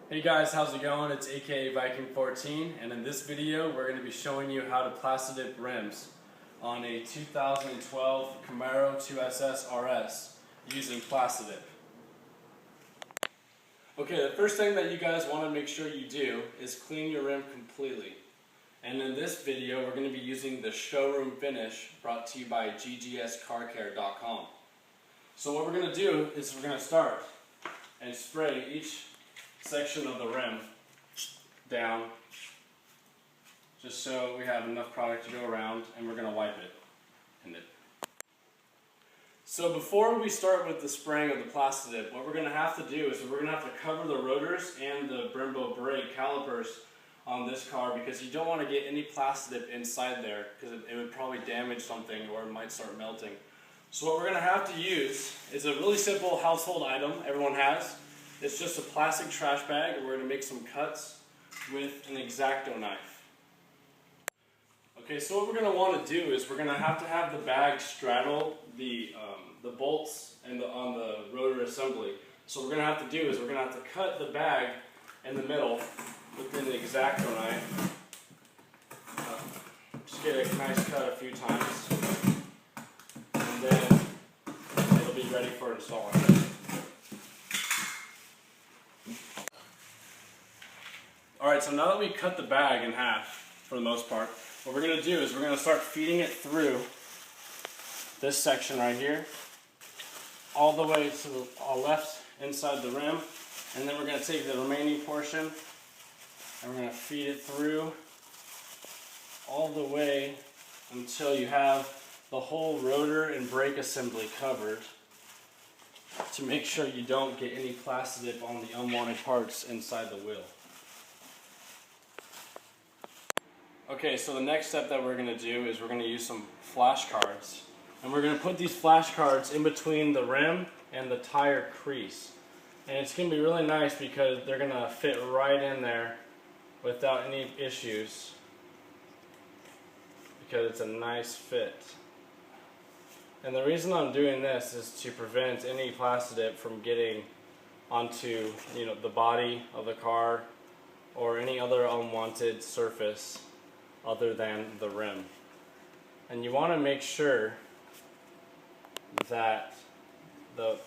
Hey guys, how's it going? It's akaviking14, and in this video we're going to be showing you how to Plastidip rims on a 2012 Camaro 2SS RS using Plastidip. Okay, the first thing that you guys want to make sure you do is clean your rim completely. And in this video we're going to be using the showroom finish brought to you by GGSCarCare.com. So what we're going to do is we're going to start and spray each section of the rim down just so we have enough product to go around, and we're going to wipe it in it. So before we start with the spraying of the Plastidip, what we're going to have to do is we're going to have to cover the rotors and the brembo brake calipers on this car, because you don't want to get any Plastidip inside there because it would probably damage something or it might start melting. So what we're going to have to use is a really simple household item everyone has. It's just a plastic trash bag, and we're going to make some cuts with an X-Acto knife. Okay, so what we're going to want to do is we're going to have the bag straddle the bolts and on the rotor assembly. So what we're going to have to do is we're going to have to cut the bag in the middle with an X-Acto knife. Just get a nice cut a few times, and then it'll be ready for installing. Alright, so now that we cut the bag in half, for the most part, what we're going to do is we're going to start feeding it through this section right here, all the way to the left inside the rim, and then we're going to take the remaining portion and we're going to feed it through all the way until you have the whole rotor and brake assembly covered, to make sure you don't get any Plastidip on the unwanted parts inside the wheel. Okay, so the next step that we're going to do is we're going to use some flashcards. And we're going to put these flashcards in between the rim and the tire crease. And it's going to be really nice because they're going to fit right in there without any issues, because it's a nice fit. And the reason I'm doing this is to prevent any Plastidip from getting onto, the body of the car or any other unwanted surface other than the rim. And you want to make sure that the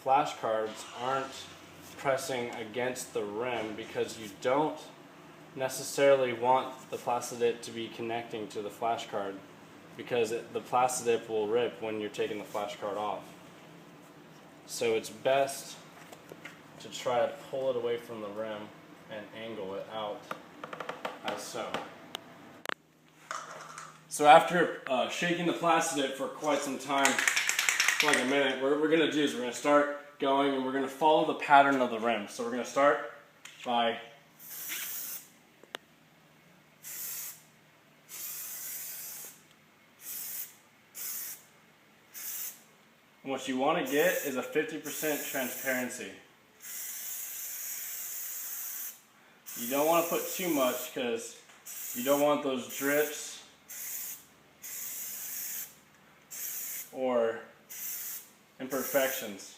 flashcards aren't pressing against the rim, because you don't necessarily want the Plastidip to be connecting to the flashcard, because the Plastidip will rip when you're taking the flashcard off. So it's best to try to pull it away from the rim and angle it out as so. So after shaking the Plastidip for quite some time, for like a minute, what we're going to do is we're going to start going, and we're going to follow the pattern of the rim. So we're going to start by and what you want to get is a 50% transparency. You don't want to put too much because you don't want those drips or imperfections.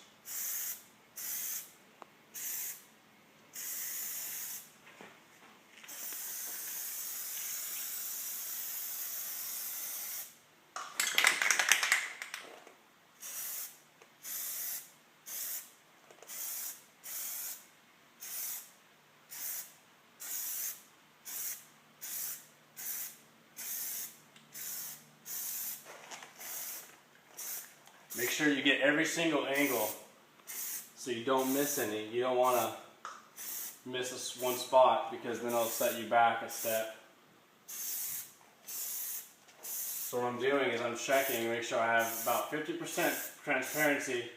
Make sure you get every single angle so you don't miss any. You don't want to miss one spot, because then it'll set you back a step. So what I'm doing is I'm checking to make sure I have about 50% transparency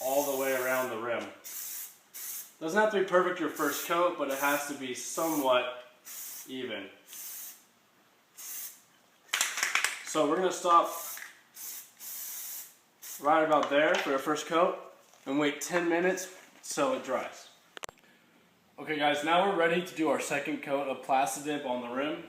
all the way around the rim. Doesn't have to be perfect your first coat, but it has to be somewhat even. So we're going to stop right about there for our first coat and wait 10 minutes so it dries. Okay guys, now we're ready to do our second coat of Plastidip on the rim.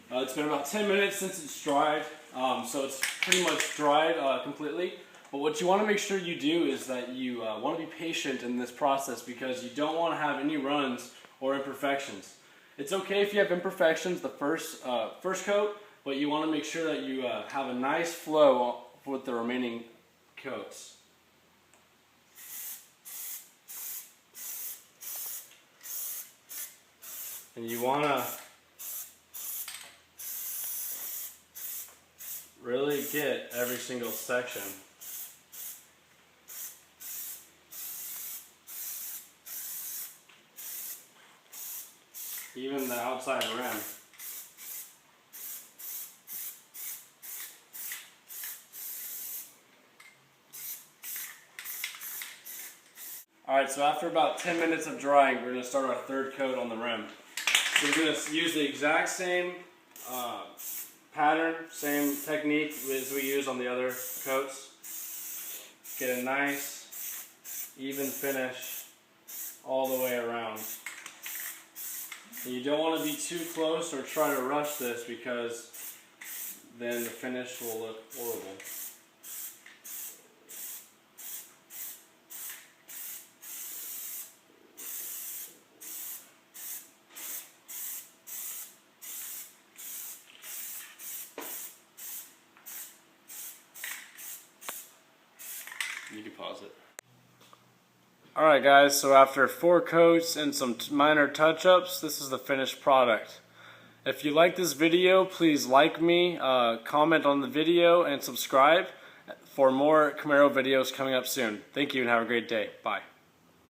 It's been about 10 minutes since it's dried, so it's pretty much dried completely. But what you want to make sure you do is that you want to be patient in this process, because you don't want to have any runs or imperfections. It's okay if you have imperfections the first coat, but you want to make sure that you have a nice flow with the remaining coats. And you want to really get every single section. Even the outside rim. Alright, so after about 10 minutes of drying, we're going to start our third coat on the rim. So we're going to use the exact same pattern, same technique as we use on the other coats. Get a nice, even finish all the way around. And you don't want to be too close or try to rush this, because then the finish will look horrible. You can pause it. Alright guys, so after 4 coats and some minor touch-ups, this is the finished product. If you like this video, please like me, comment on the video, and subscribe for more Camaro videos coming up soon. Thank you and have a great day. Bye.